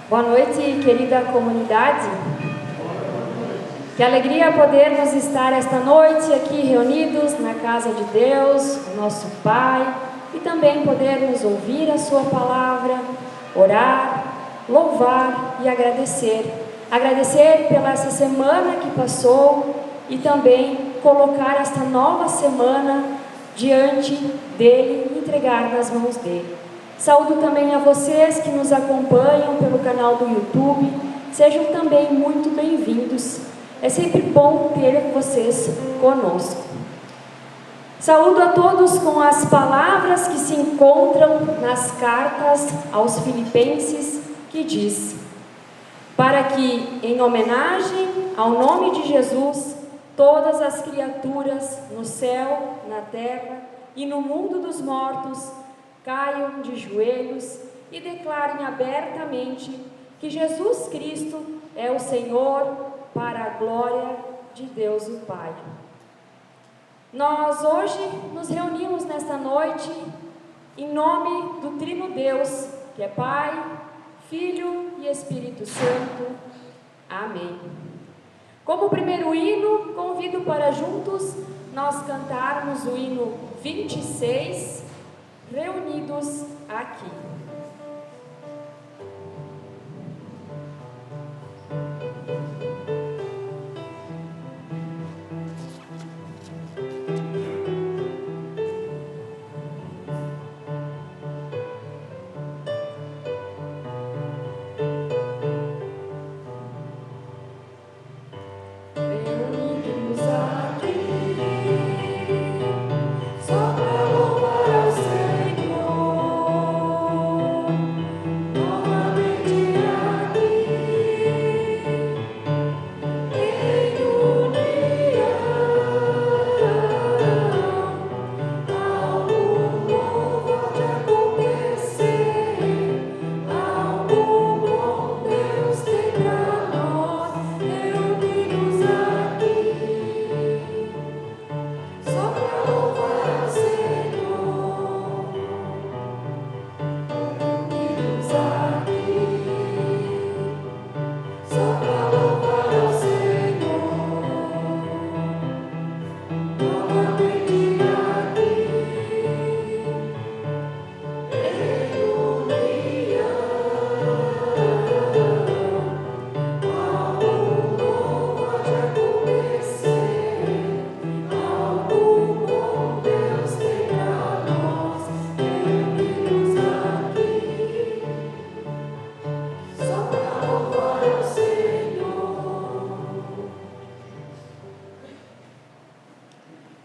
Boa noite, querida comunidade. Que alegria podermos estar esta noite aqui reunidos na casa de Deus, nosso Pai, e também podermos ouvir a sua palavra, orar, louvar e agradecer. Agradecer pela essa semana que passou e também colocar esta nova semana diante dele e entregar nas mãos dele. Saúdo também a vocês que nos acompanham pelo canal do YouTube. Sejam também muito bem-vindos. É sempre bom ter vocês conosco. Saúdo a todos com as palavras que se encontram nas cartas aos Filipenses, que diz: para que, em homenagem ao nome de Jesus, todas as criaturas no céu, na terra e no mundo dos mortos caiam de joelhos e declarem abertamente que Jesus Cristo é o Senhor, para a glória de Deus o Pai. Nós hoje nos reunimos nesta noite em nome do Trino Deus, que é Pai, Filho e Espírito Santo. Amém. Como primeiro hino, convido para juntos nós cantarmos o hino 26, reunidos aqui.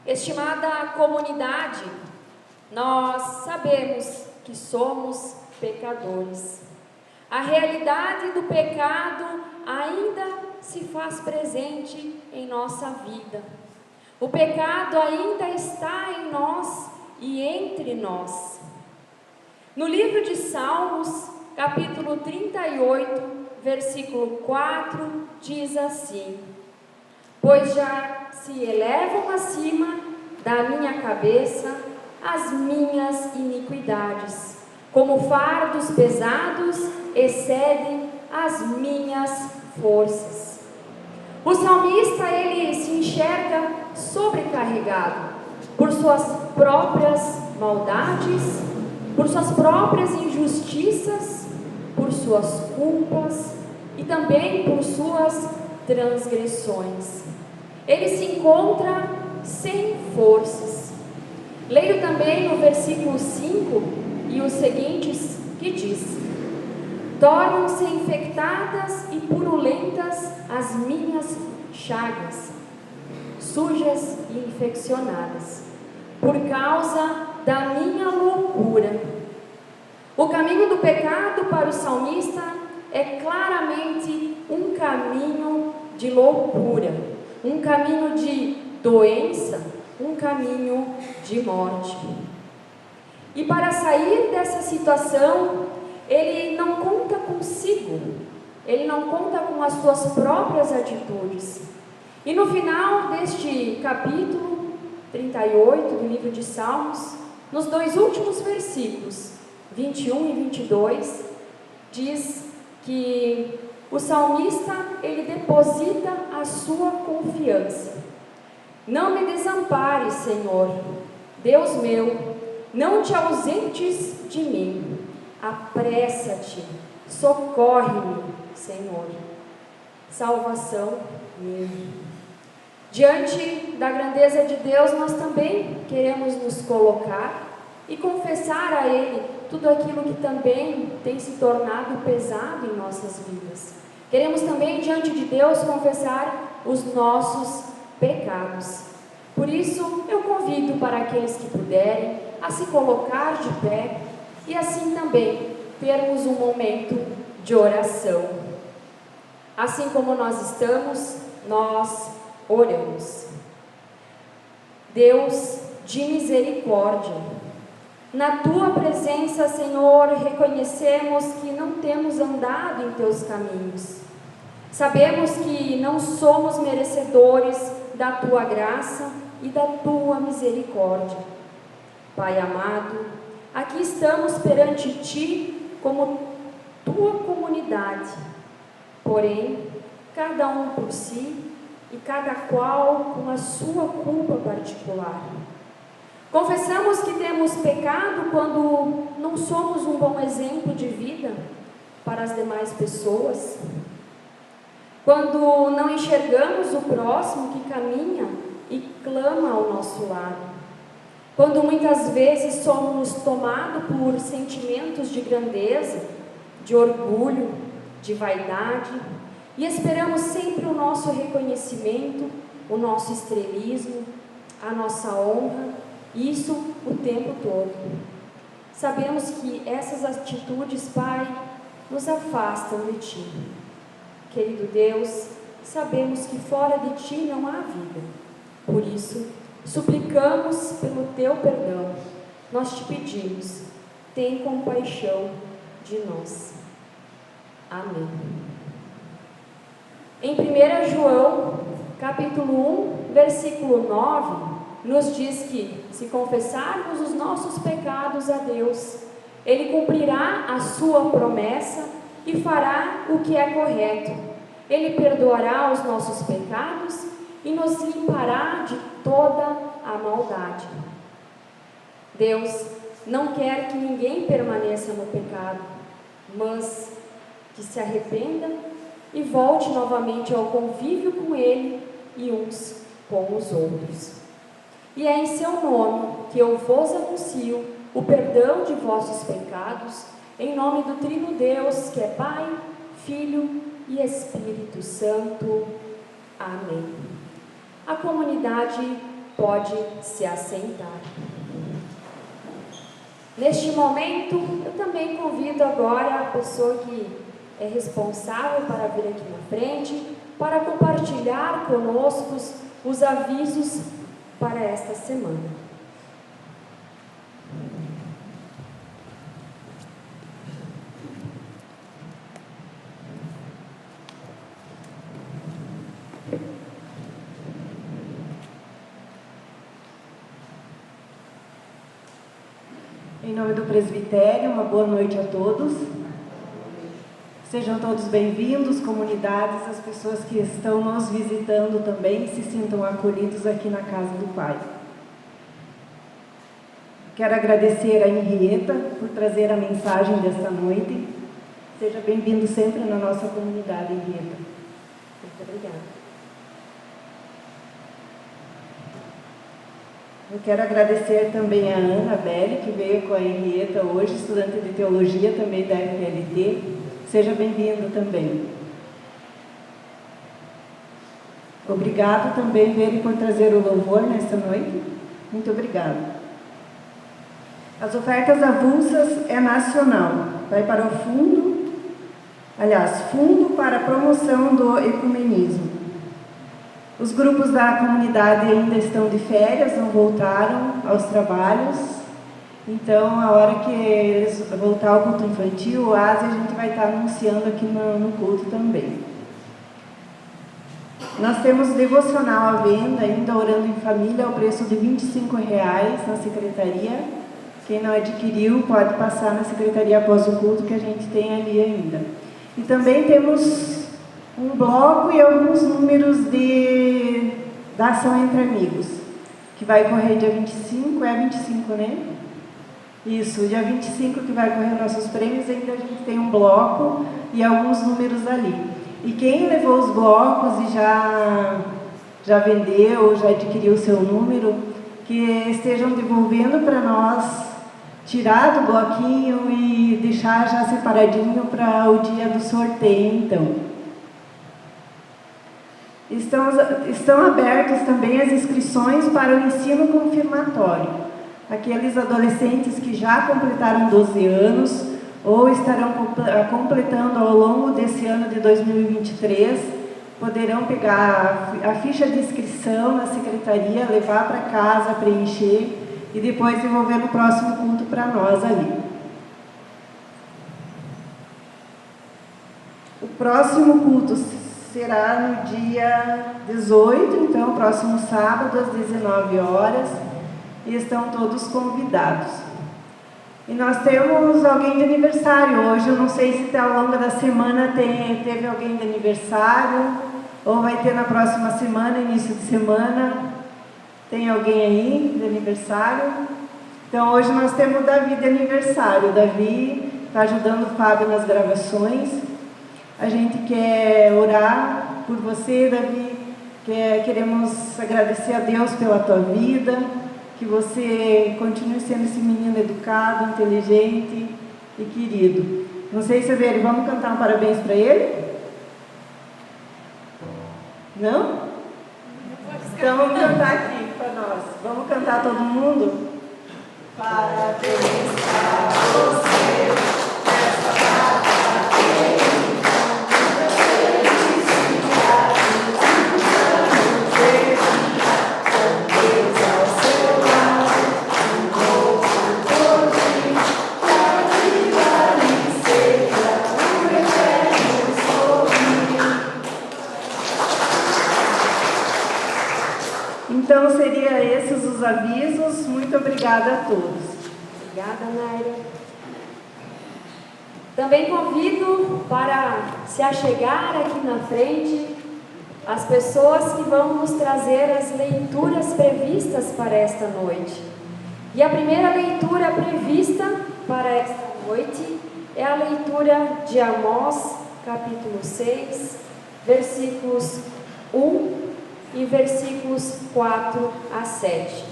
Estimada comunidade, nós sabemos que somos pecadores. A realidade do pecado ainda se faz presente em nossa vida. O pecado ainda está em nós e entre nós. No livro de Salmos, capítulo 38, versículo 4, diz assim: pois já se elevam acima da minha cabeça as minhas iniquidades, como fardos pesados excedem as minhas forças. O salmista, ele se enxerga sobrecarregado por suas próprias maldades, por suas próprias injustiças, por suas culpas e também por suas transgressões. Ele se encontra sem forças. Leio também no versículo 5 e os seguintes, que diz: tornam-se infectadas e purulentas as minhas chagas, sujas e infeccionadas, por causa da minha loucura. O caminho do pecado para o salmista é claramente um caminho de loucura, um caminho de doença, um caminho de morte. E para sair dessa situação, ele não conta consigo, ele não conta com as suas próprias atitudes. E no final deste capítulo 38 do livro de Salmos, nos dois últimos versículos, 21 e 22, diz que o salmista, ele deposita a sua confiança. Não me desampares, Senhor, Deus meu, não te ausentes de mim, apressa-te, socorre-me, Senhor, salvação minha. Diante da grandeza de Deus, nós também queremos nos colocar e confessar a Ele tudo aquilo que também tem se tornado pesado em nossas vidas. Queremos também, diante de Deus, confessar os nossos pecados. Por isso, eu convido para aqueles que puderem a se colocar de pé e assim também termos um momento de oração. Assim como nós estamos, nós oramos. Deus de misericórdia, na Tua presença, Senhor, reconhecemos que não temos andado em Teus caminhos. Sabemos que não somos merecedores da Tua graça e da Tua misericórdia. Pai amado, aqui estamos perante Ti como Tua comunidade, porém, cada um por si e cada qual com a sua culpa particular. Confessamos que temos pecado quando não somos um bom exemplo de vida para as demais pessoas, quando não enxergamos o próximo que caminha e clama ao nosso lado, quando muitas vezes somos tomados por sentimentos de grandeza, de orgulho, de vaidade, e esperamos sempre o nosso reconhecimento, o nosso estrelismo, a nossa honra, isso o tempo todo. Sabemos que essas atitudes, Pai, nos afastam de Ti. Querido Deus, sabemos que fora de Ti não há vida. Por isso, suplicamos pelo Teu perdão. Nós te pedimos, tem compaixão de nós. Amém. Em 1 João, capítulo 1, versículo 9, nos diz que, se confessarmos os nossos pecados a Deus, Ele cumprirá a sua promessa e fará o que é correto. Ele perdoará os nossos pecados e nos limpará de toda a maldade. Deus não quer que ninguém permaneça no pecado, mas que se arrependa e volte novamente ao convívio com Ele e uns com os outros. E é em Seu nome que eu vos anuncio o perdão de vossos pecados, em nome do Trino Deus, que é Pai, Filho e Espírito Santo. Amém. A comunidade pode se assentar. Neste momento, eu também convido agora a pessoa que é responsável para vir aqui na frente, para compartilhar conosco os avisos para esta semana. Em nome do presbitério, uma boa noite a todos. Sejam todos bem-vindos, comunidades, as pessoas que estão nos visitando também, se sintam acolhidos aqui na casa do Pai. Quero agradecer a Henrietta por trazer a mensagem desta noite. Seja bem-vindo sempre na nossa comunidade, Henrietta. Muito obrigada. Eu quero agradecer também a Ana Belli, que veio com a Henrietta hoje, estudante de teologia também da FLT. Seja bem-vindo também. Obrigado também, Veri, por trazer o louvor nesta noite. Muito obrigado. As ofertas avulsas é nacional. Vai para o fundo, Fundo para a Promoção do Ecumenismo. Os grupos da comunidade ainda estão de férias, não voltaram aos trabalhos. Então, a hora que eles voltar ao culto infantil, o ASE, a gente vai estar anunciando aqui no culto também. Nós temos devocional à venda, ainda orando em família, ao preço de R$ 25,00 na secretaria. Quem não adquiriu pode passar na secretaria após o culto, que a gente tem ali ainda. E também temos um bloco e alguns números da ação Entre Amigos, que vai correr dia 25, é 25, né? Isso, dia 25 que vai correr nossos prêmios, ainda a gente tem um bloco e alguns números ali. E quem levou os blocos e já vendeu, já adquiriu o seu número, que estejam devolvendo para nós, tirar do bloquinho e deixar já separadinho para o dia do sorteio, então. Estão abertas também as inscrições para o ensino confirmatório. Aqueles adolescentes que já completaram 12 anos ou estarão completando ao longo desse ano de 2023, poderão pegar a ficha de inscrição na secretaria, levar para casa, preencher e depois devolver no próximo culto para nós ali. O próximo culto será no dia 18, então, próximo sábado, às 19 horas, e estão todos convidados. E nós temos alguém de aniversário hoje, eu não sei se ao longo da semana teve alguém de aniversário, ou vai ter na próxima semana, início de semana. Tem alguém aí de aniversário? Então hoje nós temos o Davi de aniversário. O Davi está ajudando o Fábio nas gravações. A gente quer orar por você, Davi. Queremos agradecer a Deus pela tua vida, que você continue sendo esse menino educado, inteligente e querido. Não sei se ele, vamos cantar um parabéns para ele? Não? Então vamos cantar aqui para nós. Vamos cantar todo mundo? Parabéns para você, essa data muitas felicidades, Deus ao seu lado, novo poder, a vida lhe seja o eterno sorrir. Então, seriam esses os avisos. Muito obrigada a todos. Obrigada, Naira. Também convido para se achegar aqui na frente as pessoas que vão nos trazer as leituras previstas para esta noite. E a primeira leitura prevista para esta noite é a leitura de Amós, capítulo 6, versículos 1 e versículos 4 a 7.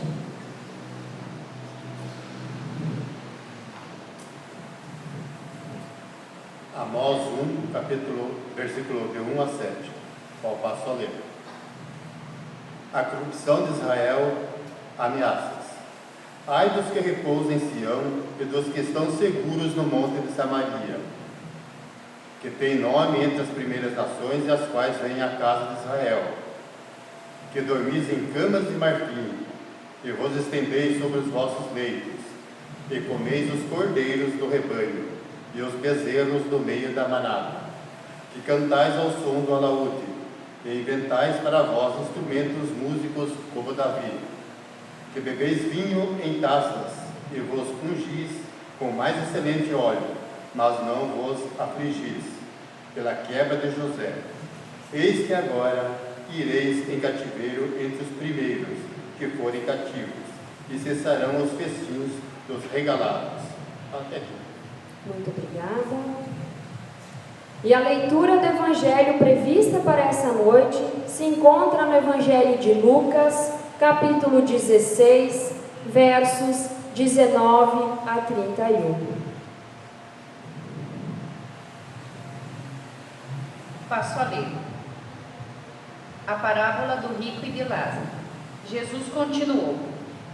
Amós 1, versículo de 1 a 7. Qual passo a ler? A corrupção de Israel, ameaças. Ai dos que repousam em Sião e dos que estão seguros no monte de Samaria, que tem nome entre as primeiras nações e as quais vem a casa de Israel, que dormis em camas de marfim, e vos estendeis sobre os vossos leitos, e comeis os cordeiros do rebanho, e os bezerros do meio da manada, que cantais ao som do alaúde, e inventais para vós instrumentos músicos como Davi, que bebeis vinho em taças, e vos ungis com mais excelente óleo, mas não vos afligis, pela quebra de José. Eis que agora ireis em cativeiro entre os primeiros que forem cativos, e cessarão os festins dos regalados. Até aqui. Muito obrigada. E a leitura do Evangelho prevista para essa noite se encontra no Evangelho de Lucas, capítulo 16, versos 19 a 31. Passo a ler. A parábola do rico e de Lázaro. Jesus continuou: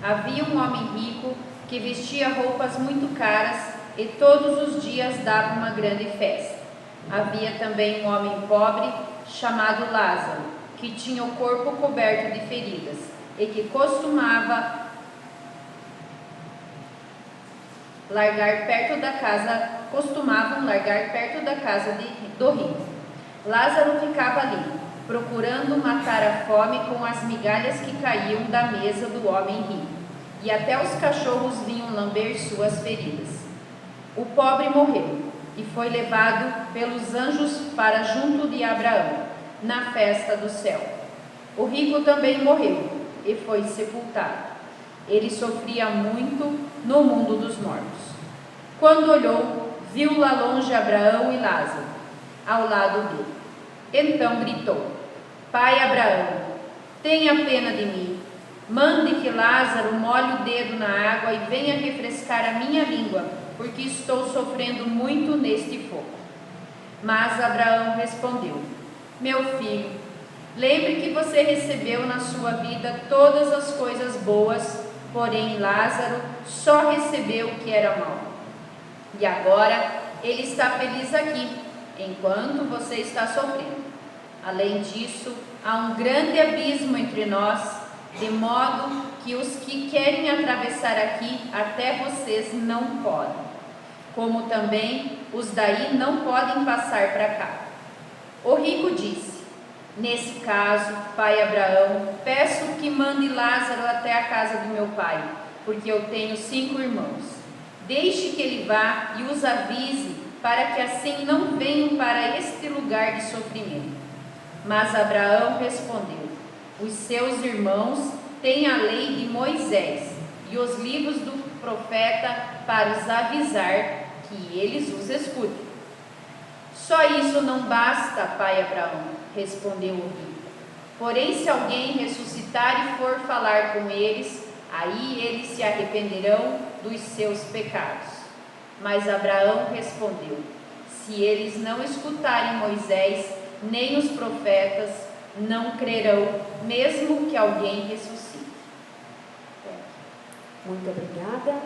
havia um homem rico que vestia roupas muito caras e todos os dias dava uma grande festa. Havia também um homem pobre chamado Lázaro, que tinha o corpo coberto de feridas e que costumavam largar perto da casa do rico. Lázaro ficava ali, procurando matar a fome com as migalhas que caíam da mesa do homem rico, e até os cachorros vinham lamber suas feridas. O pobre morreu e foi levado pelos anjos para junto de Abraão, na festa do céu. O rico também morreu e foi sepultado. Ele sofria muito no mundo dos mortos. Quando olhou, viu lá longe Abraão e Lázaro, ao lado dele. Então gritou: Pai Abraão, tenha pena de mim. Mande que Lázaro molhe o dedo na água e venha refrescar a minha língua, porque estou sofrendo muito neste fogo. Mas Abraão respondeu: Meu filho, lembre que você recebeu na sua vida todas as coisas boas, porém Lázaro só recebeu o que era mau. E agora ele está feliz aqui, enquanto você está sofrendo. Além disso, há um grande abismo entre nós, de modo que os que querem atravessar aqui até vocês não podem, como também os daí não podem passar para cá. O rico disse: Nesse caso, pai Abraão, peço que mande Lázaro até a casa do meu pai, porque eu tenho 5 irmãos. Deixe que ele vá e os avise, para que assim não venham para este lugar de sofrimento. Mas Abraão respondeu: Os seus irmãos têm a lei de Moisés e os livros do profeta para os avisar que eles os escutem. Só isso não basta, pai Abraão, respondeu o rico. Porém, se alguém ressuscitar e for falar com eles, aí eles se arrependerão dos seus pecados. Mas Abraão respondeu: Se eles não escutarem Moisés nem os profetas, não crerão, mesmo que alguém ressuscite. Muito obrigada.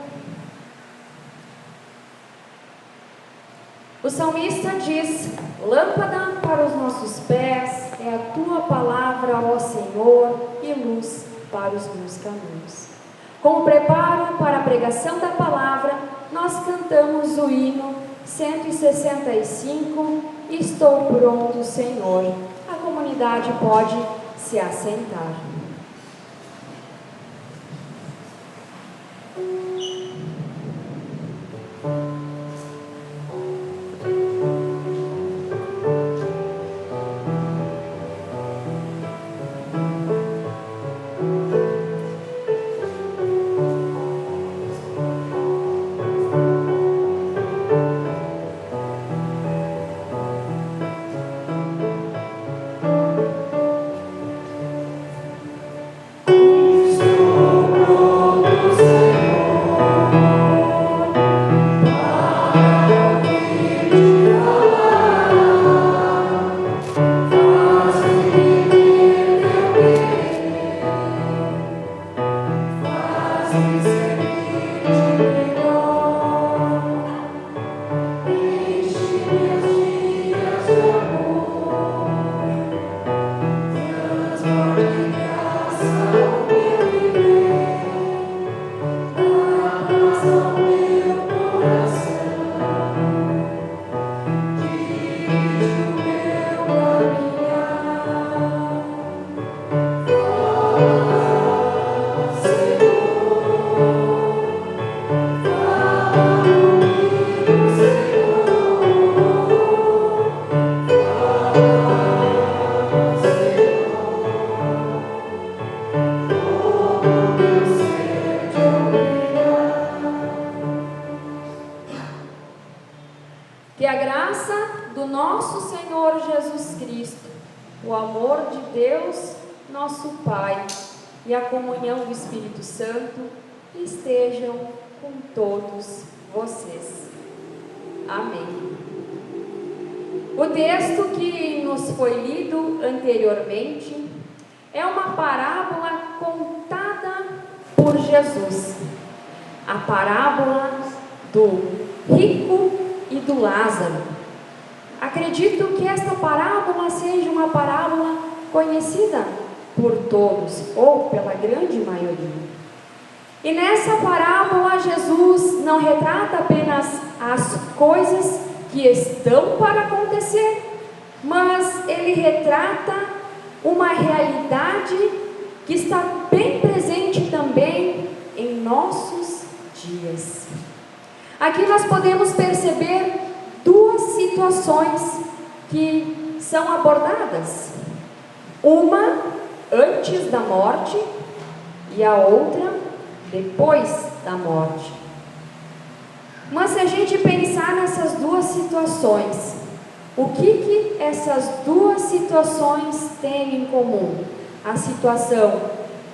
O salmista diz: Lâmpada para os nossos pés é a tua palavra, ó Senhor, e luz para os meus caminhos. Com o preparo para a pregação da palavra, nós cantamos o hino 165, Estou pronto, Senhor. A comunidade pode se assentar. Que a graça do nosso Senhor Jesus Cristo, o amor de Deus, nosso Pai, e a comunhão do Espírito Santo estejam com todos vocês. Amém. O texto que nos foi lido anteriormente é uma parábola contada por Jesus. A parábola do rico e do Lázaro. Acredito que esta parábola seja uma parábola conhecida por todos, ou pela grande maioria. E nessa parábola, Jesus não retrata apenas as coisas que estão para acontecer, mas ele retrata uma realidade que está bem presente também em nossos dias. Aqui nós podemos perceber duas situações que são abordadas. Uma antes da morte e a outra depois da morte. Mas se a gente pensar nessas duas situações, o que essas duas situações têm em comum? A situação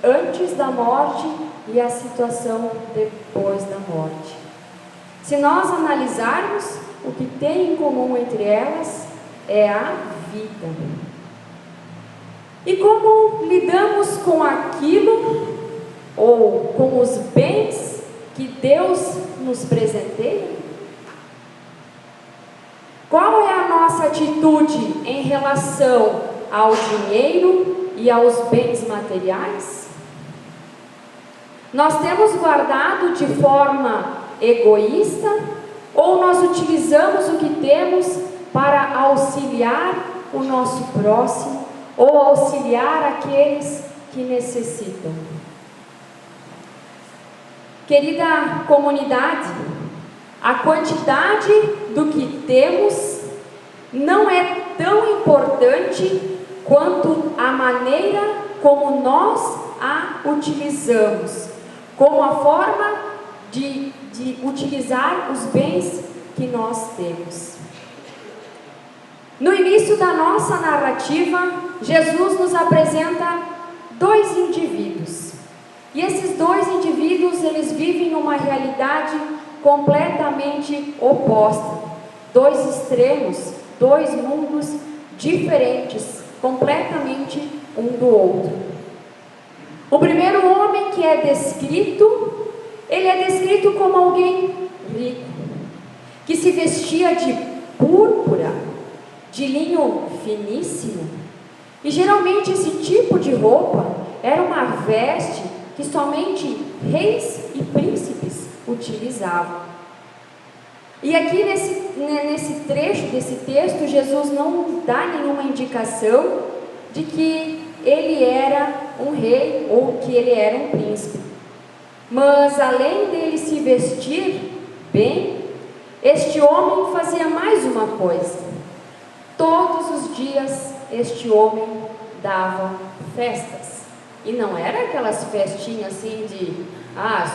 antes da morte e a situação depois da morte. Se nós analisarmos, o que tem em comum entre elas é a vida. E como lidamos com aquilo, ou com os bens que Deus nos presenteia? Qual é a nossa atitude em relação ao dinheiro e aos bens materiais? Nós temos guardado de forma egoísta ou nós utilizamos o que temos para auxiliar o nosso próximo ou auxiliar aqueles que necessitam? Querida comunidade, a quantidade do que temos não é tão importante quanto a maneira como nós a utilizamos, como a forma de utilizar os bens que nós temos. No início da nossa narrativa, Jesus nos apresenta dois indivíduos. E esses dois indivíduos, eles vivem numa realidade completamente oposta. Dois extremos, dois mundos diferentes, completamente um do outro. O primeiro homem que é descrito, ele é descrito como alguém rico, que se vestia de púrpura, de linho finíssimo. E geralmente esse tipo de roupa era uma veste que somente reis e príncipes utilizavam. E aqui nesse trecho desse texto, Jesus não dá nenhuma indicação de que ele era um rei ou que ele era um príncipe. Mas além dele se vestir bem, este homem fazia mais uma coisa. Todos os dias este homem dava festas. E não era aquelas festinhas assim de,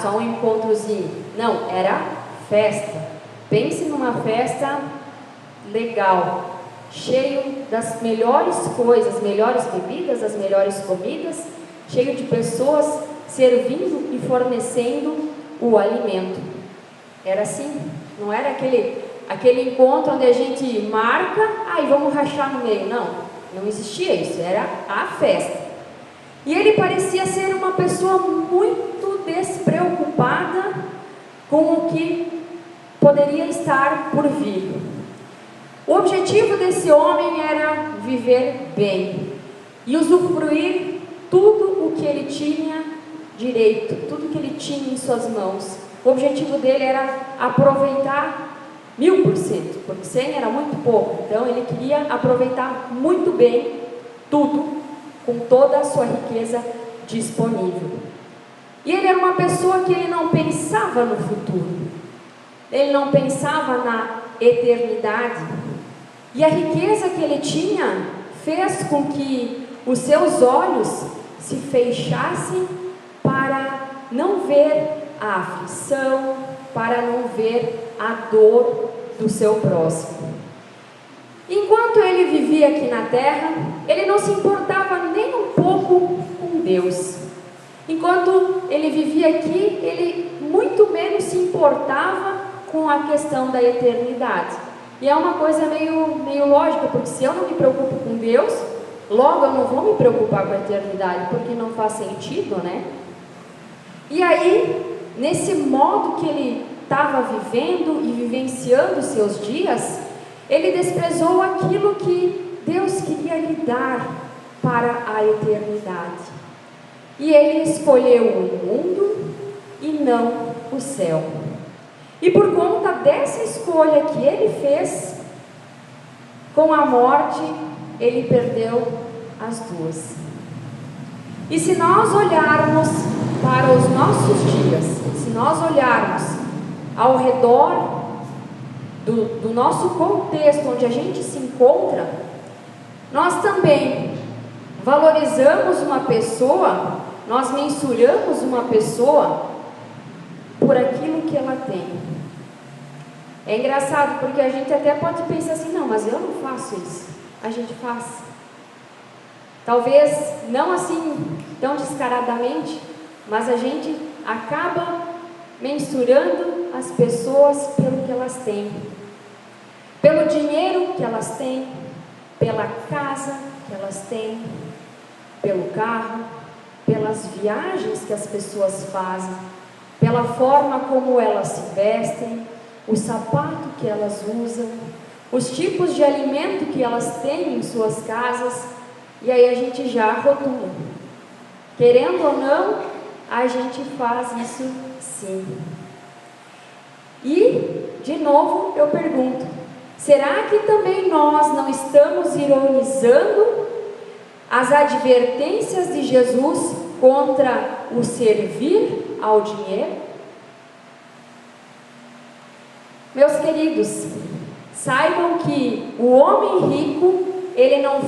só um encontrozinho. Não, era festa. Pense numa festa legal, cheio das melhores coisas, melhores bebidas, as melhores comidas, cheio de pessoas servindo e fornecendo o alimento. Era assim, não era aquele encontro onde a gente marca, e vamos rachar no meio. Não existia isso, era a festa. E ele parecia ser uma pessoa muito despreocupada com o que poderia estar por vir. O objetivo desse homem era viver bem e usufruir tudo o que ele tinha direito, tudo que ele tinha em suas mãos. O objetivo dele era aproveitar 1000%, porque 100 era muito pouco. Então ele queria aproveitar muito bem tudo, com toda a sua riqueza disponível. E ele era uma pessoa que ele não pensava no futuro, ele não pensava na eternidade. E a riqueza que ele tinha fez com que os seus olhos se fechassem para não ver a aflição, para não ver a dor do seu próximo. Enquanto ele vivia aqui na terra, ele não se importava nem um pouco com Deus. Enquanto ele vivia aqui, ele muito menos se importava com a questão da eternidade. E é uma coisa meio lógica, porque se eu não me preocupo com Deus, logo eu não vou me preocupar com a eternidade, porque não faz sentido, né? E aí, nesse modo que ele estava vivendo e vivenciando os seus dias, ele desprezou aquilo que Deus queria lhe dar para a eternidade. E ele escolheu o mundo e não o céu. E por conta dessa escolha que ele fez, com a morte, ele perdeu as duas. E se nós olharmos para os nossos dias, se nós olharmos ao redor do nosso contexto onde a gente se encontra, nós também valorizamos uma pessoa, nós mensuramos uma pessoa por aquilo que ela tem. É engraçado porque a gente até pode pensar assim, não, mas eu não faço isso. A gente faz. Talvez não assim tão descaradamente, mas a gente acaba mensurando as pessoas pelo que elas têm, pelo dinheiro que elas têm, pela casa que elas têm, pelo carro, pelas viagens que as pessoas fazem, pela forma como elas se vestem, o sapato que elas usam, os tipos de alimento que elas têm em suas casas, e aí a gente já rotula. Querendo ou não, a gente faz isso sim. E, de novo, eu pergunto, será que também nós não estamos ironizando as advertências de Jesus contra o servir ao dinheiro? Meus queridos, saibam que o homem rico, ele não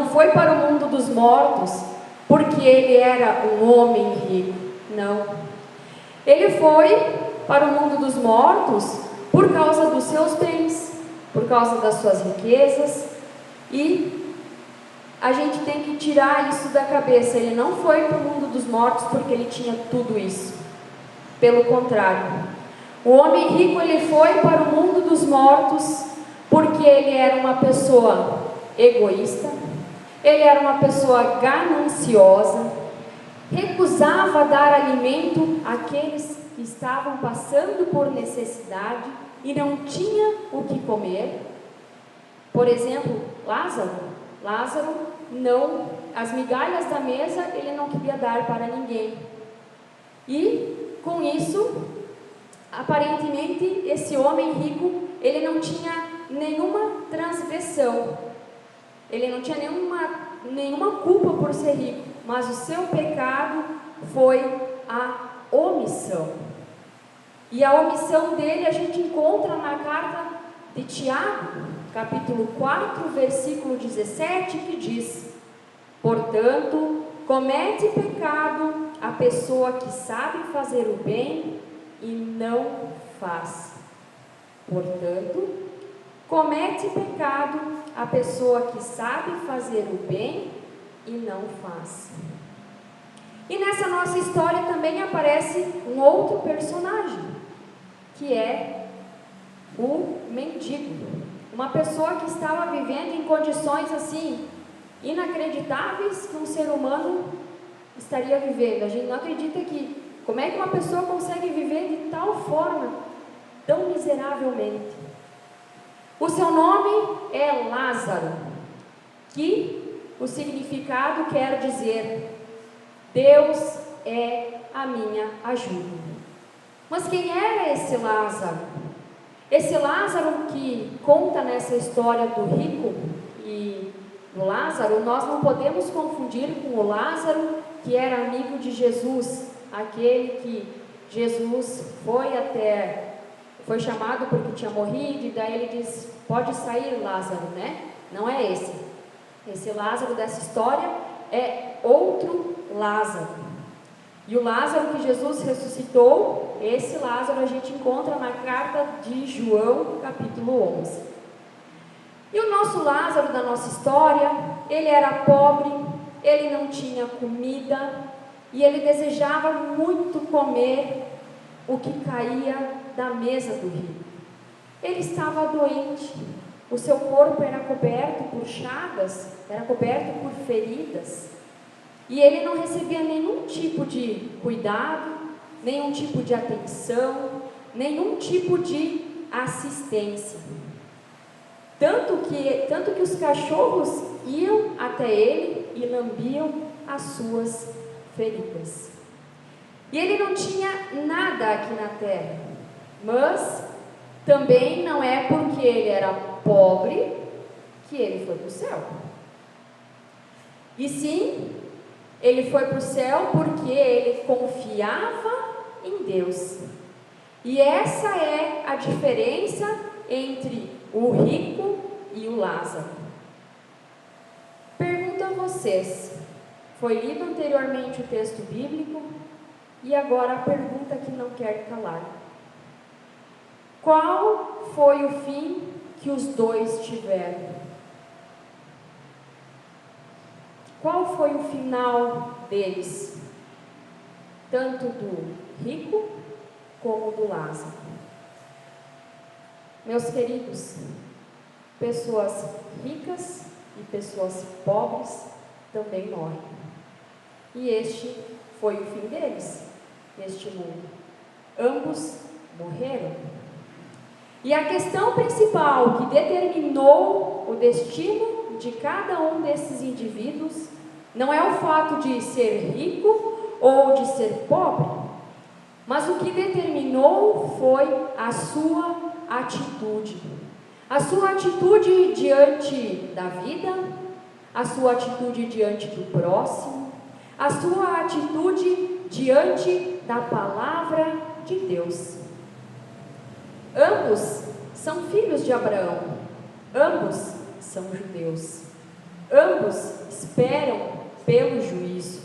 foi para o mundo dos mortos porque ele era um homem rico, não. Ele foi para o mundo dos mortos por causa dos seus bens, por causa das suas riquezas, e a gente tem que tirar isso da cabeça. Ele não foi para o mundo dos mortos porque ele tinha tudo isso. Pelo contrário, o homem rico, ele foi para o mundo dos mortos porque ele era uma pessoa egoísta, ele era uma pessoa gananciosa, recusava dar alimento àqueles que estavam passando por necessidade e não tinha o que comer. Por exemplo, Lázaro não, as migalhas da mesa ele não queria dar para ninguém. E com isso, aparentemente, esse homem rico, ele não tinha nenhuma transgressão, ele não tinha nenhuma culpa por ser rico, mas o seu pecado foi a omissão. E a omissão dele a gente encontra na carta de Tiago, capítulo 4, versículo 17, que diz: portanto, comete pecado a pessoa que sabe fazer o bem e não faz. Portanto, comete pecado a pessoa que sabe fazer o bem e não faz. E nessa nossa história também aparece um outro personagem, que é o mendigo. Uma pessoa que estava vivendo em condições assim, inacreditáveis que um ser humano estaria vivendo. A gente não acredita que, como é que uma pessoa consegue viver de tal forma, tão miseravelmente. O seu nome é Lázaro, que o significado quer dizer: Deus é a minha ajuda. Mas quem era esse Lázaro? Esse Lázaro que conta nessa história do rico e do Lázaro, nós não podemos confundir com o Lázaro que era amigo de Jesus, aquele que Jesus foi chamado porque tinha morrido, e daí ele diz: pode sair, Lázaro, né? Não é esse. Esse Lázaro dessa história é outro Lázaro. E o Lázaro que Jesus ressuscitou, esse Lázaro a gente encontra na carta de João, capítulo 11. E o nosso Lázaro da nossa história, ele era pobre, ele não tinha comida, e ele desejava muito comer o que caía da mesa do rico. Ele estava doente, o seu corpo era coberto por chagas, era coberto por feridas, e ele não recebia nenhum tipo de cuidado, nenhum tipo de atenção, nenhum tipo de assistência. Tanto que os cachorros iam até ele e lambiam as suas feridas. E ele não tinha nada aqui na terra, mas também não é porque ele era pobre que ele foi para o céu. E sim, ele foi para o céu porque ele confiava em Deus. E essa é a diferença entre o rico e o Lázaro. Pergunto a vocês, foi lido anteriormente o texto bíblico e agora a pergunta que não quer calar. Qual foi o fim que os dois tiveram? Qual foi o final deles? Tanto do rico como do Lázaro. Meus queridos, pessoas ricas e pessoas pobres também morrem. E este foi o fim deles neste mundo. Ambos morreram. E a questão principal que determinou o destino de cada um desses indivíduos não é o fato de ser rico ou de ser pobre, mas o que determinou foi a sua atitude. A sua atitude diante da vida, a sua atitude diante do próximo, a sua atitude diante da palavra de Deus. Ambos são filhos de Abraão, ambos são judeus, ambos esperam pelo juízo,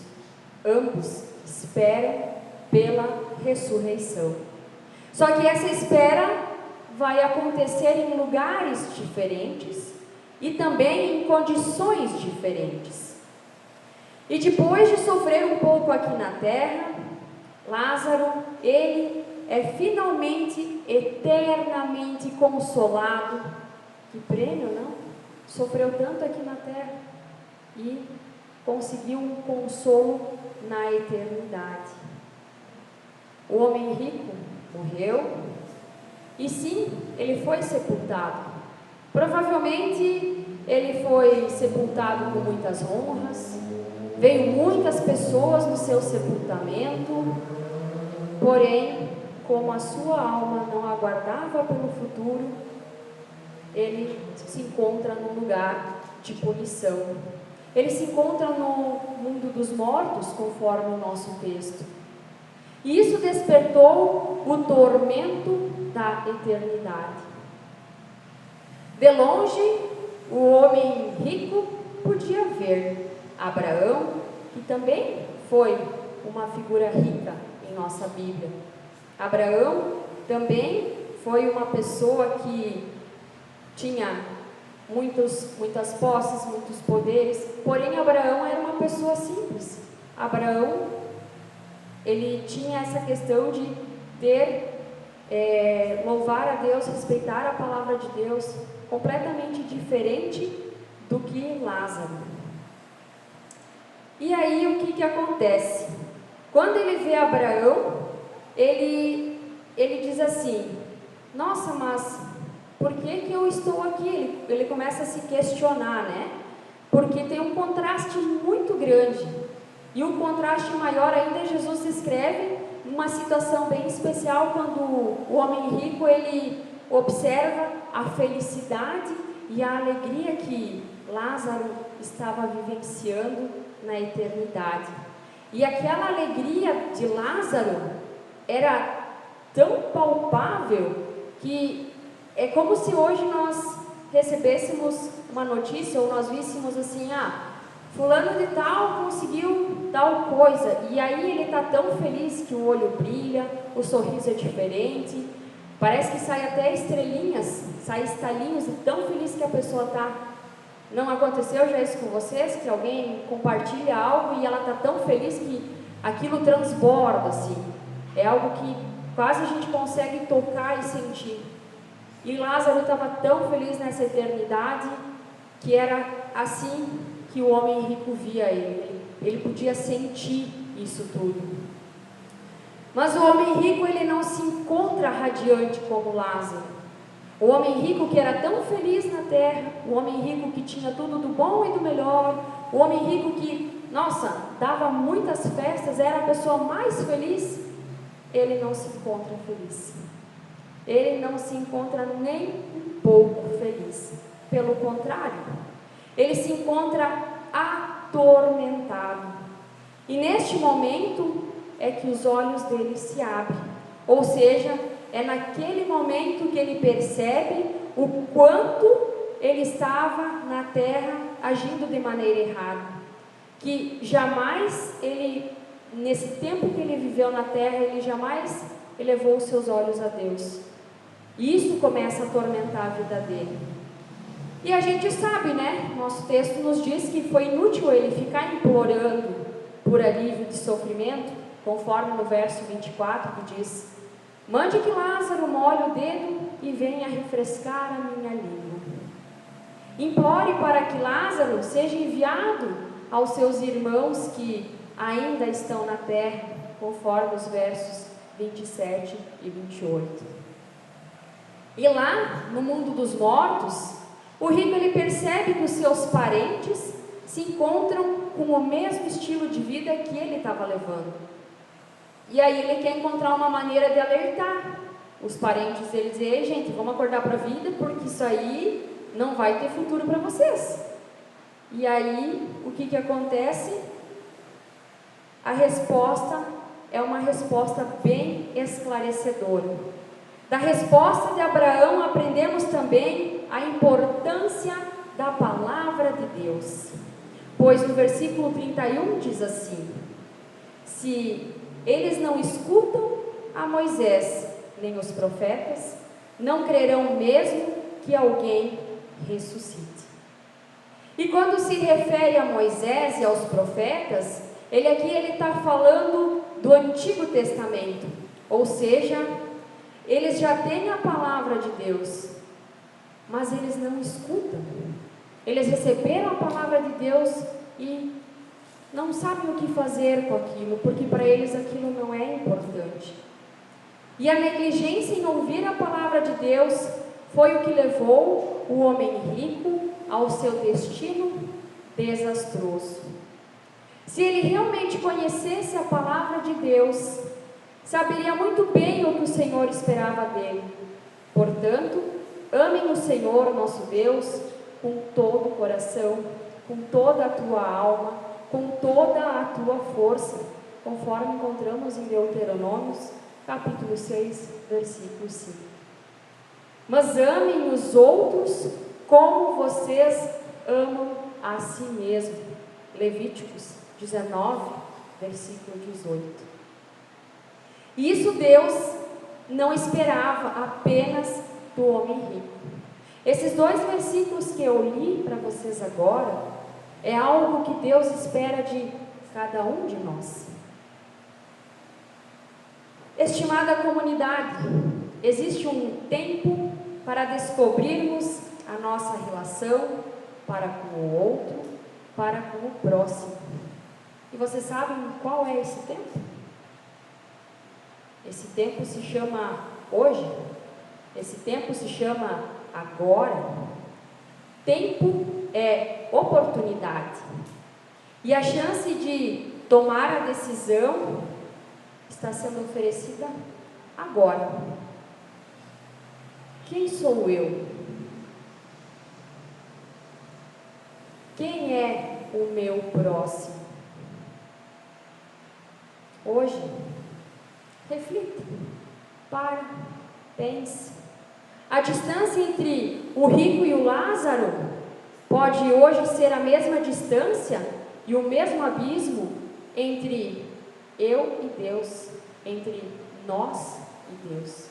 ambos esperam pela ressurreição. Só que essa espera vai acontecer em lugares diferentes e também em condições diferentes. E depois de sofrer um pouco aqui na terra, Lázaro, ele é finalmente, eternamente consolado. Que prêmio, não? Sofreu tanto aqui na terra e conseguiu um consolo na eternidade. O homem rico morreu e sim, ele foi sepultado. Provavelmente ele foi sepultado com muitas honras, veio muitas pessoas no seu sepultamento, porém, como a sua alma não aguardava pelo futuro, ele se encontra num lugar de punição. Ele se encontra no mundo dos mortos, conforme o nosso texto. E isso despertou o tormento da eternidade. De longe, o homem rico podia ver Abraão, que também foi uma figura rica em nossa Bíblia. Abraão também foi uma pessoa que tinha muitas posses, muitos poderes, porém Abraão era uma pessoa simples. Abraão, ele tinha essa questão de louvar a Deus, respeitar a palavra de Deus, completamente diferente do que Lázaro. E aí o que acontece? Quando ele vê Abraão, ele diz assim: nossa, mas por que eu estou aqui? Ele começa a se questionar, né? Porque tem um contraste muito grande. E o contraste maior ainda, Jesus escreve uma situação bem especial quando o homem rico, ele observa a felicidade e a alegria que Lázaro estava vivenciando na eternidade. E aquela alegria de Lázaro era tão palpável que é como se hoje nós recebêssemos uma notícia ou nós víssemos assim: fulano de tal conseguiu tal coisa, e aí ele está tão feliz que o olho brilha, o sorriso é diferente, parece que sai até estrelinhas, sai estalinhos de tão feliz que a pessoa está. Não aconteceu já isso com vocês? Que alguém compartilha algo e ela está tão feliz que aquilo transborda assim, é algo que quase a gente consegue tocar e sentir. E Lázaro estava tão feliz nessa eternidade que era assim que o homem rico via ele podia sentir isso tudo. Mas o homem rico, ele não se encontra radiante como Lázaro. O homem rico que era tão feliz na terra, o homem rico que tinha tudo do bom e do melhor, o homem rico que, dava muitas festas, era a pessoa mais feliz, ele não se encontra feliz. Ele não se encontra nem um pouco feliz. Pelo contrário, ele se encontra atormentado. E neste momento é que os olhos dele se abrem. Ou seja, é naquele momento que ele percebe o quanto ele estava na terra agindo de maneira errada, que jamais ele, nesse tempo que ele viveu na terra, ele jamais elevou os seus olhos a Deus. E isso começa a atormentar a vida dele. E a gente sabe, né? Nosso texto nos diz que foi inútil ele ficar implorando por alívio de sofrimento, conforme no verso 24 que diz: mande que Lázaro molhe o dedo e venha refrescar a minha língua. Implore para que Lázaro seja enviado aos seus irmãos que ainda estão na terra, conforme os versos 27 e 28. E lá, no mundo dos mortos, o rico ele percebe que os seus parentes se encontram com o mesmo estilo de vida que ele estava levando. E aí ele quer encontrar uma maneira de alertar os parentes dele, dizer: ei, gente, vamos acordar para a vida, porque isso aí não vai ter futuro para vocês. E aí, o que acontece? A resposta é uma resposta bem esclarecedora. Da resposta de Abraão, aprendemos também a importância da palavra de Deus. Pois no versículo 31 diz assim: se eles não escutam a Moisés nem os profetas, não crerão mesmo que alguém ressuscite. E quando se refere a Moisés e aos profetas, ele está falando do Antigo Testamento, ou seja, eles já têm a palavra de Deus, mas eles não escutam. Eles receberam a palavra de Deus e não sabem o que fazer com aquilo, porque para eles aquilo não é importante. E a negligência em ouvir a palavra de Deus foi o que levou o homem rico ao seu destino desastroso. Se ele realmente conhecesse a palavra de Deus, saberia muito bem o que o Senhor esperava dele. Portanto, amem o Senhor nosso Deus com todo o coração, com toda a tua alma, com toda a tua força, conforme encontramos em Deuteronômio, capítulo 6, versículo 5. Mas amem os outros como vocês amam a si mesmo. Levíticos 19, versículo 18. Isso Deus não esperava apenas do homem rico. Esses dois versículos que eu li para vocês agora é algo que Deus espera de cada um de nós. Estimada comunidade, existe um tempo para descobrirmos a nossa relação para com o outro, para com o próximo. E vocês sabem qual é esse tempo? Esse tempo se chama hoje. Esse tempo se chama agora. Tempo é oportunidade. E a chance de tomar a decisão está sendo oferecida agora. Quem sou eu? Quem é o meu próximo? Hoje, reflita, pare, pense. A distância entre o rico e o Lázaro pode hoje ser a mesma distância e o mesmo abismo entre eu e Deus, entre nós e Deus.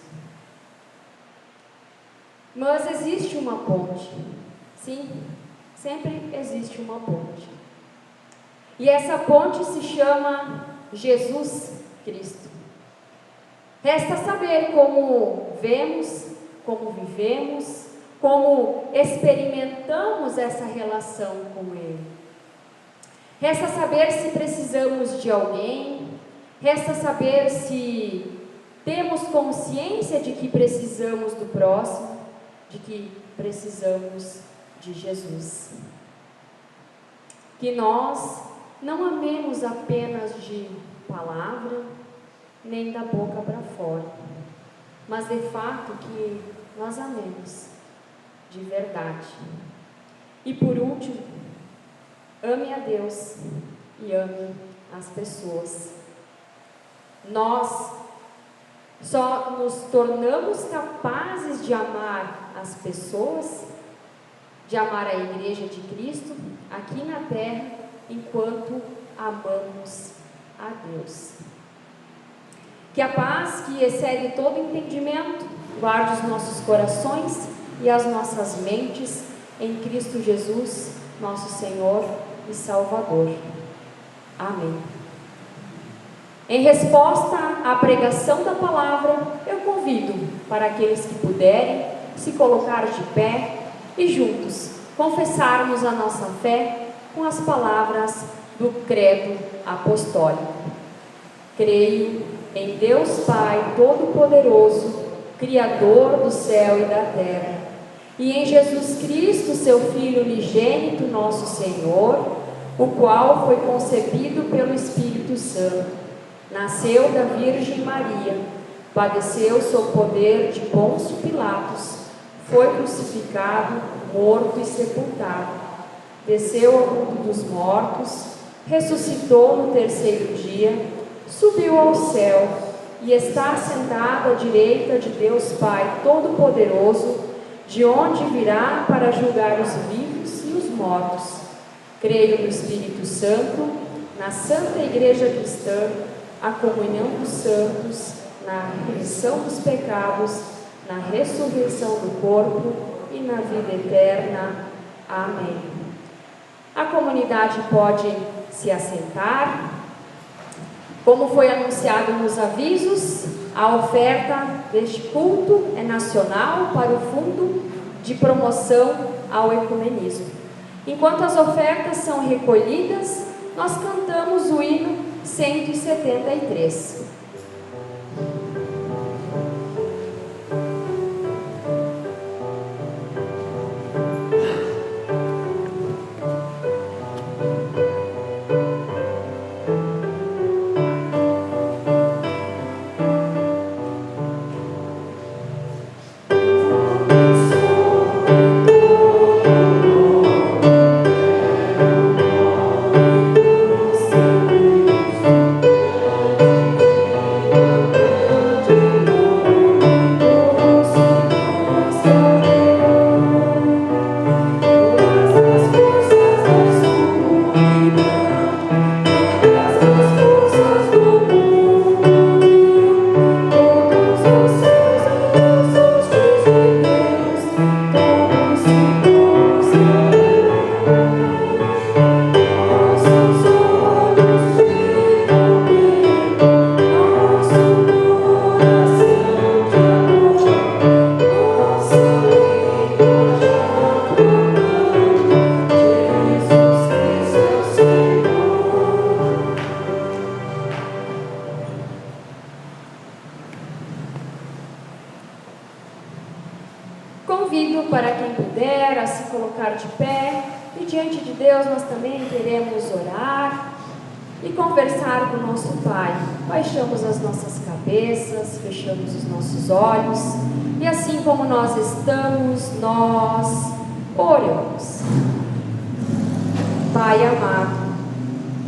Mas existe uma ponte, sim, sempre existe uma ponte. E essa ponte se chama Jesus Cristo. Resta saber como vemos, como vivemos, como experimentamos essa relação com Ele. Resta saber se precisamos de alguém, resta saber se temos consciência de que precisamos do próximo, de que precisamos de Jesus. Que nós não amemos apenas de palavra, nem da boca para fora, mas de fato que nós amemos de verdade. E por último, ame a Deus e ame as pessoas. Nós Só nos tornamos capazes de amar as pessoas, de amar a Igreja de Cristo aqui na terra, enquanto amamos a Deus. Que a paz que excede todo entendimento guarde os nossos corações e as nossas mentes em Cristo Jesus, nosso Senhor e Salvador. Amém. Em resposta à pregação da palavra, eu convido para aqueles que puderem se colocar de pé e juntos confessarmos a nossa fé com as palavras do Credo Apostólico. Creio em Deus Pai Todo-Poderoso, Criador do céu e da terra, e em Jesus Cristo, seu Filho unigênito, nosso Senhor, o qual foi concebido pelo Espírito Santo, nasceu da Virgem Maria, padeceu sob poder de Pôncio Pilatos, foi crucificado, morto e sepultado, desceu ao mundo dos mortos, ressuscitou no terceiro dia, subiu ao céu e está sentado à direita de Deus Pai Todo-Poderoso, de onde virá para julgar os vivos e os mortos. Creio no Espírito Santo, na Santa Igreja Cristã, a comunhão dos santos, na remissão dos pecados, na ressurreição do corpo e na vida eterna. Amém. A comunidade pode se assentar. Como foi anunciado nos avisos, a oferta deste culto é nacional para o Fundo de Promoção ao Ecumenismo. Enquanto as ofertas são recolhidas, nós cantamos o hino 173. Convido para quem puder a se colocar de pé e diante de Deus nós também queremos orar e conversar com o nosso Pai. Baixamos as nossas cabeças, fechamos os nossos olhos e assim como nós estamos, nós oramos. Pai amado,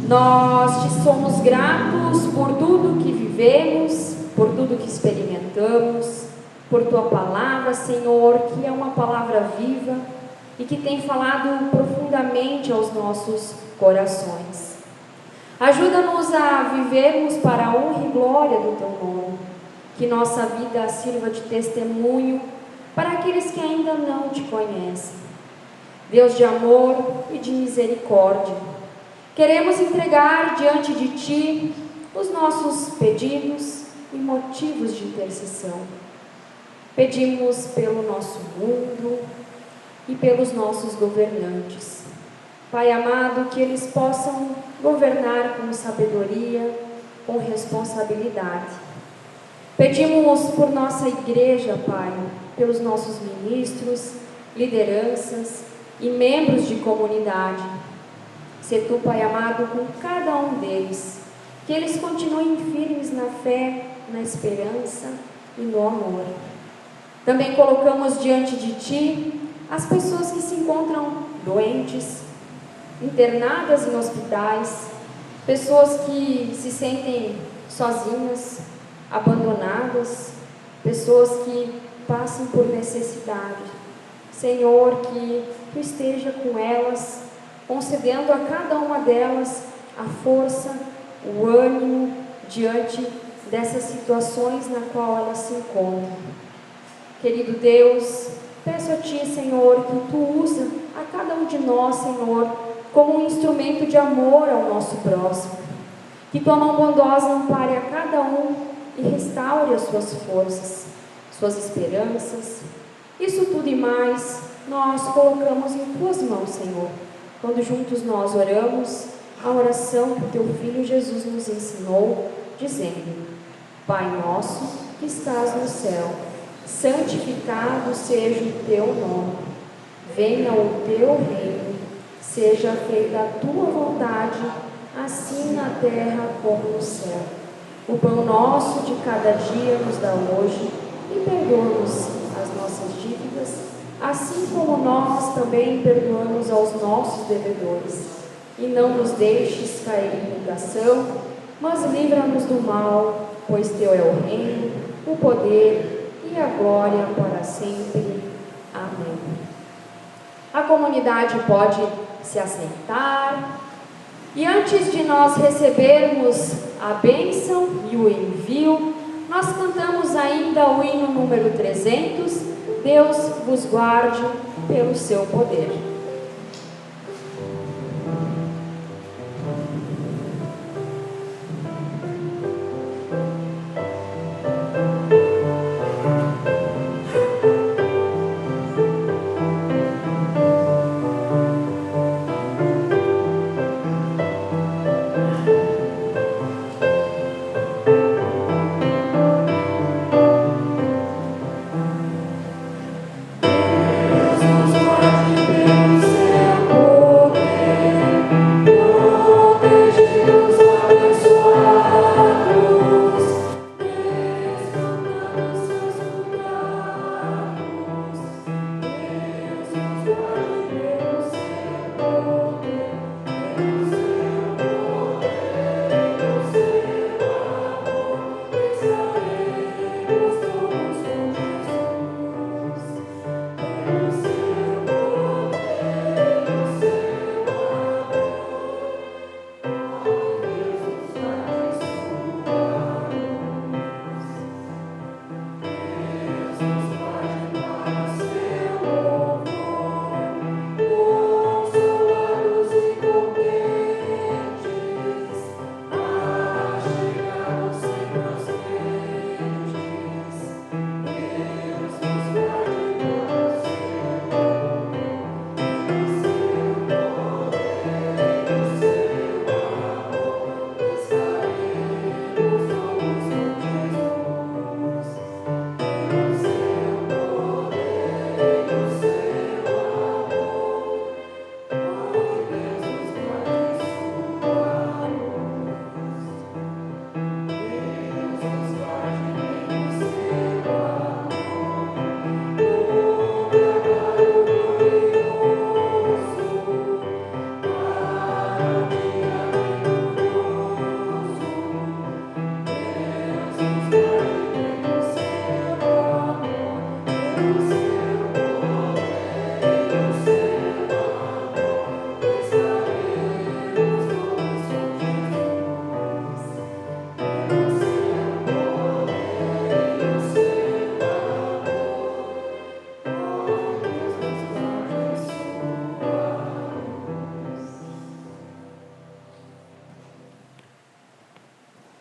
nós te somos gratos por tudo que vivemos, por tudo que experimentamos, por tua palavra, Senhor, que é uma palavra viva e que tem falado profundamente aos nossos corações. Ajuda-nos a vivermos para a honra e glória do teu nome, que nossa vida sirva de testemunho para aqueles que ainda não te conhecem. Deus de amor e de misericórdia, queremos entregar diante de ti os nossos pedidos e motivos de intercessão. Pedimos pelo nosso mundo e pelos nossos governantes. Pai amado, que eles possam governar com sabedoria, com responsabilidade. Pedimos por nossa igreja, Pai, pelos nossos ministros, lideranças e membros de comunidade. Sê tu, Pai amado, com cada um deles, que eles continuem firmes na fé, na esperança e no amor. Também colocamos diante de ti as pessoas que se encontram doentes, internadas em hospitais, pessoas que se sentem sozinhas, abandonadas, pessoas que passam por necessidade. Senhor, que Tu esteja com elas, concedendo a cada uma delas a força, o ânimo diante dessas situações na qual elas se encontram. Querido Deus, peço a Ti, Senhor, que Tu usa a cada um de nós, Senhor, como um instrumento de amor ao nosso próximo. Que Tua mão bondosa ampare a cada um e restaure as suas forças, suas esperanças. Isso tudo e mais nós colocamos em Tuas mãos, Senhor, quando juntos nós oramos a oração que Teu Filho Jesus nos ensinou, dizendo: Pai nosso que estás no céu, santificado seja o Teu nome, venha o Teu reino, seja feita a Tua vontade, assim na terra como no céu. O pão nosso de cada dia nos dá hoje, e perdoa-nos as nossas dívidas, assim como nós também perdoamos aos nossos devedores. E não nos deixes cair em tentação, mas livra-nos do mal, pois Teu é o reino, o poder e a glória para sempre. Amém. A comunidade pode se assentar. E antes de nós recebermos a bênção e o envio, nós cantamos ainda o hino número 300, Deus vos guarde pelo seu poder.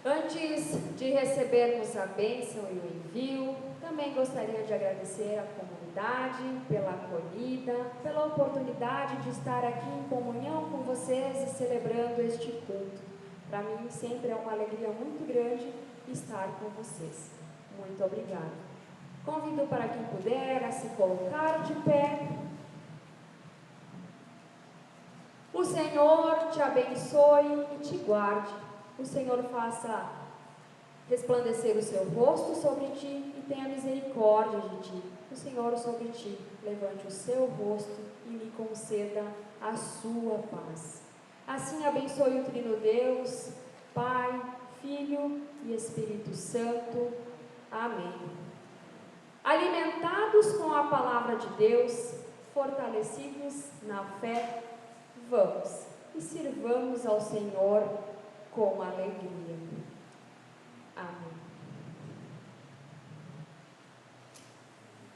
Antes de recebermos a bênção e o envio, também gostaria de agradecer à comunidade pela acolhida, pela oportunidade de estar aqui em comunhão com vocês e celebrando este culto. Para mim sempre é uma alegria muito grande estar com vocês. Muito obrigada. Convido para quem puder a se colocar de pé. O Senhor te abençoe e te guarde. O Senhor faça resplandecer o seu rosto sobre ti e tenha misericórdia de ti. O Senhor sobre ti levante o seu rosto e lhe conceda a sua paz. Assim abençoe o Trino Deus, Pai, Filho e Espírito Santo. Amém. Alimentados com a palavra de Deus, fortalecidos na fé, vamos e sirvamos ao Senhor com alegria. Amém.